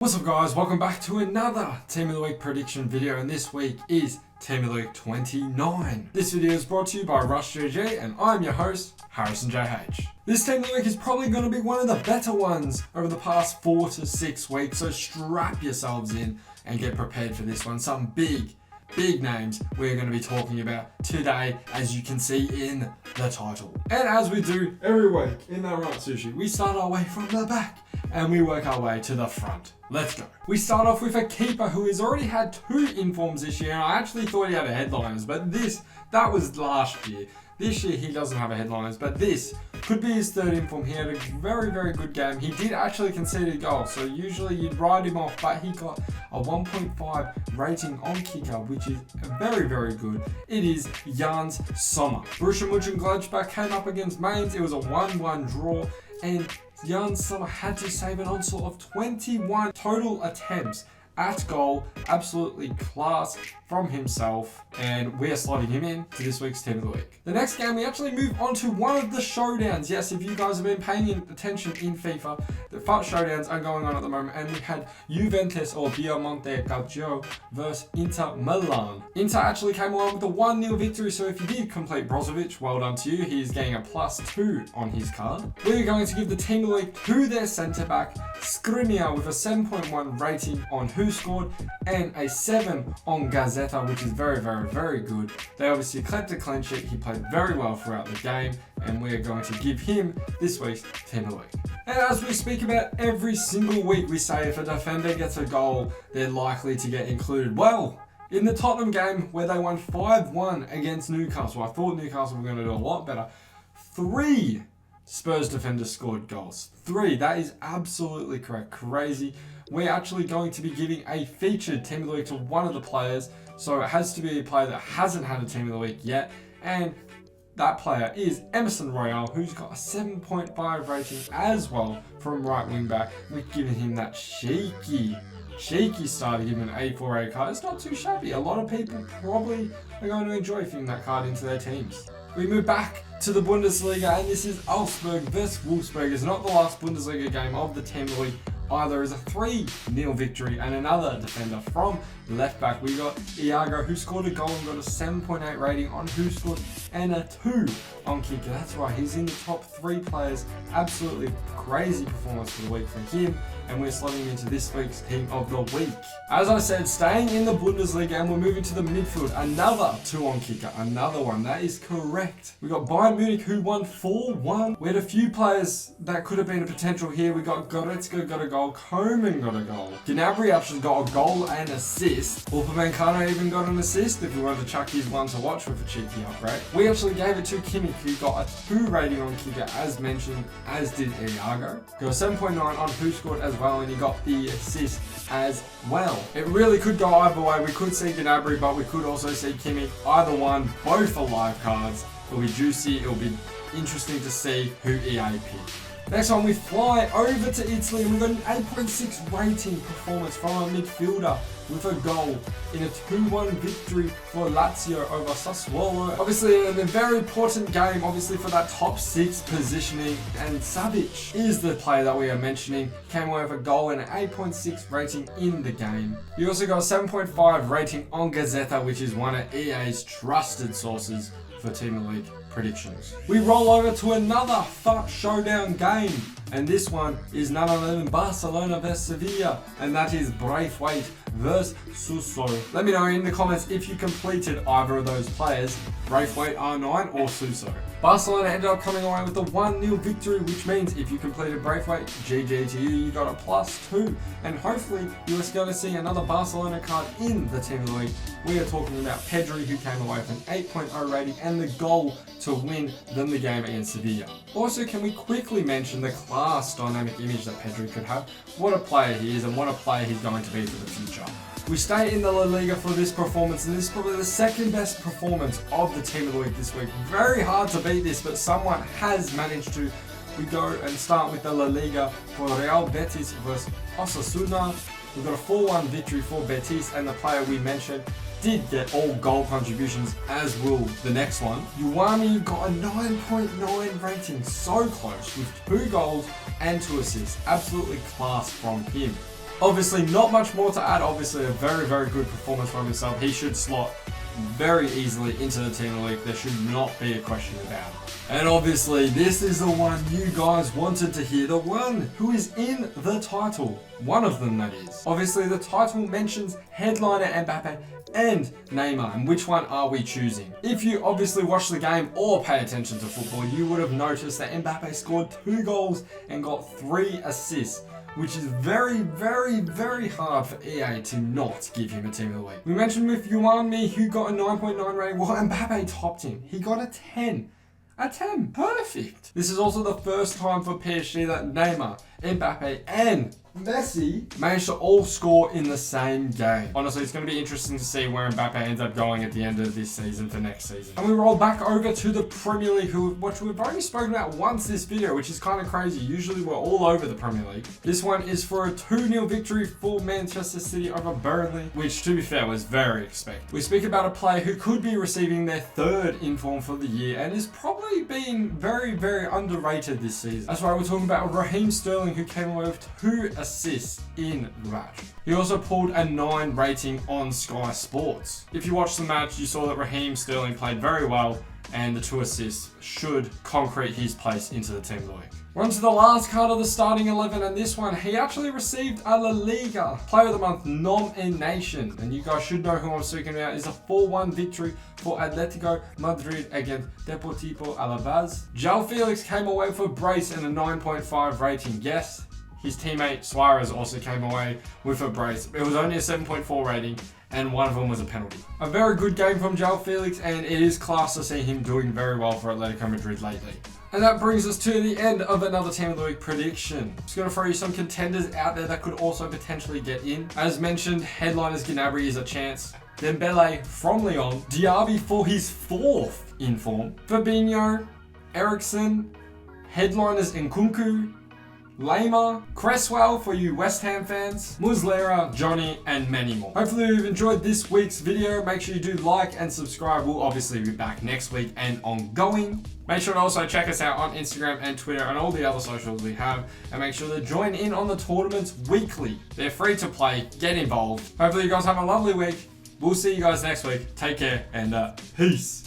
What's up guys, welcome back to another Team of the Week prediction video, and this week is Team of the Week 29. This video is brought to you by Rush GG and I'm your host, Harrison JH. This Team of the Week is probably going to be one of the better ones over the past 4 to 6 weeks, so strap yourselves in and get prepared for this one. Some big names we're going to be talking about today, as you can see in the title. And as we do every week in that right sushi, we start our way from the back and we work our way to the front. Let's go. We start off with a keeper who has already had 2 informs this year, and I actually thought he had a headliners, but that was last year. This year he doesn't have a headliners, but this could be his 3rd inform. He had a very good game. He did actually concede a goal, so usually you'd write him off, but he got a 1.5 rating on kicker, which is very good. It is Jans Sommer. Borussia Mönchengladbach came up against Mainz. It was a 1-1 draw, and Jans Sommer had to save an onslaught of 21 total attempts at goal. Absolutely class from himself, and we're slotting him in to this week's Team of the Week. The next game, we actually move on to one of the showdowns. Yes, if you guys have been paying attention in FIFA, the FUT showdowns are going on at the moment, and we had Juventus or Piemonte Calcio versus Inter Milan. Inter actually came along with a 1-0 victory, so if you did complete Brozovic, well done to you. He's getting a +2 on his card. We're going to give the Team of the Week to their centre-back, Skriniar, with a 7.1 rating on Who Scored and a 7 on Gazeta, which is very good. They obviously kept a clean sheet. He played very well throughout the game, and we're going to give him this week's Team of the Week. And as we speak about every single week, we say if a defender gets a goal, they're likely to get included. Well, in the Tottenham game where they won 5-1 against Newcastle, I thought Newcastle were going to do a lot better. 3 Spurs defenders scored goals. 3. That is absolutely correct. Crazy. We're actually going to be giving a featured Team of the Week to one of the players. So it has to be a player that hasn't had a Team of the Week yet. And that player is Emerson Royale, who's got a 7.5 rating as well from right wing back. We're giving him that shaky start to give him an A4A card. It's not too shabby. A lot of people probably are going to enjoy fitting that card into their teams. We move back to the Bundesliga, and this is Augsburg versus Wolfsburg. It's not the last Bundesliga game of the Team of the Week either. Is a 3-0 victory, and another defender from left back. We got Iago, who scored a goal and got a 7.8 rating on Who Scored and a 2 on kicker. That's right, he's in the top 3 players. Absolutely crazy performance for the week for him, and we're slotting into this week's Team of the Week. As I said, staying in the Bundesliga, and we're moving to the midfield. Another 2 on kicker, another one. That is correct. We got Bayern Munich, who won 4-1. We had a few players that could have been a potential here. We got Goretzka got a goal, Coman got a goal, Gnabry actually got a goal and assist. Upamecano even got an assist if we wanted to chuck his one to watch with a cheeky upgrade. We actually gave it to Kimmich, who got a 2 rating on kicker as mentioned, as did Iago. Got a 7.9 on Who Scored as well, and he got the assist as well. It really could go either way. We could see Gnabry, but we could also see Kimmich. Either one, both are live cards. It'll be juicy. It'll be interesting to see who EA pick. Next one, we fly over to Italy, and we've got an 8.6 rating performance from a midfielder with a goal in a 2-1 victory for Lazio over Sassuolo. Obviously, a very important game, obviously, for that top 6 positioning, and Savic is the player that we are mentioning. Came away with a goal and an 8.6 rating in the game. You also got a 7.5 rating on Gazeta, which is one of EA's trusted sources for Team of the Week predictions. We roll over to another FUT showdown game, and this one is none other than Barcelona versus Sevilla, and that is Braithwaite versus Suso. Let me know in the comments if you completed either of those players, Braithwaite R9 or Suso. Barcelona ended up coming away with a 1-0 victory, which means if you completed Braithwaite, GG to you, you got a +2, and hopefully you are going to see another Barcelona card in the Team of the Week. We are talking about Pedri, who came away with an 8.0 rating and the goal to win them the game against Sevilla. Also, can we quickly mention the class dynamic image that Pedri could have? What a player he is, and what a player he's going to be for the future. We stay in the La Liga for this performance, and this is probably the 2nd best performance of the Team of the Week this week. Very hard to beat this, but someone has managed to. We go and start with the La Liga for Real Betis versus Osasuna. We've got a 4-1 victory for Betis, and the player we mentioned did get all goal contributions, as will the next one. Uwami got a 9.9 rating, so close, with 2 goals and 2 assists. Absolutely class from him. Obviously, not much more to add. Obviously, a very, very good performance from himself. He should slot very easily into the Team of the Week. There should not be a question about it. And obviously, this is the one you guys wanted to hear. The one who is in the title. One of them, that is. Obviously, the title mentions headliner MBAPPè and Neymar. And which one are we choosing? If you obviously watch the game or pay attention to football, you would have noticed that MBAPPè scored 2 goals and got 3 assists, which is very, very, very hard for EA to not give him a Team of the Week. We mentioned with Yuan Mi, who got a 9.9 rating. Well, MBAPPè topped him. He got a 10. A 10. Perfect. This is also the first time for PSG that Neymar, MBAPPè, and Messi managed to all score in the same game. Honestly, it's going to be interesting to see where MBAPPè ends up going at the end of this season for next season. And we roll back over to the Premier League, which we've only spoken about once this video, which is kind of crazy. Usually we're all over the Premier League. This one is for a 2-0 victory for Manchester City over Burnley, which, to be fair, was very expected. We speak about a player who could be receiving their 3rd inform for the year and is probably being very, very underrated this season. That's why we're talking about Raheem Sterling, who came away with 2 assists in the match. He also pulled a 9 rating on Sky Sports. If you watched the match, you saw that Raheem Sterling played very well, and the 2 assists should concrete his place into the Team of the Week. We're on to the last card of the starting 11, and this one, he actually received a La Liga Player of the Month nomination. And you guys should know who I'm speaking about. It's a 4-1 victory for Atletico Madrid against Deportivo Alavés. João Felix came away with a brace and a 9.5 rating. Yes, his teammate Suarez also came away with a brace. It was only a 7.4 rating, and one of them was a penalty. A very good game from João Felix, and it is class to see him doing very well for Atletico Madrid lately. And that brings us to the end of another Team of the Week prediction. Just going to throw you some contenders out there that could also potentially get in. As mentioned, headliners Gnabry is a chance. Dembele from Lyon. Diaby for his 4th inform. Fabinho, Eriksen, headliners Nkunku, NEYMAR, Cresswell for you West Ham fans, Muslera, Johnny, and many more. Hopefully you've enjoyed this week's video. Make sure you do like and subscribe. We'll obviously be back next week and ongoing. Make sure to also check us out on Instagram and Twitter and all the other socials we have. And make sure to join in on the tournaments weekly. They're free to play. Get involved. Hopefully you guys have a lovely week. We'll see you guys next week. Take care and peace.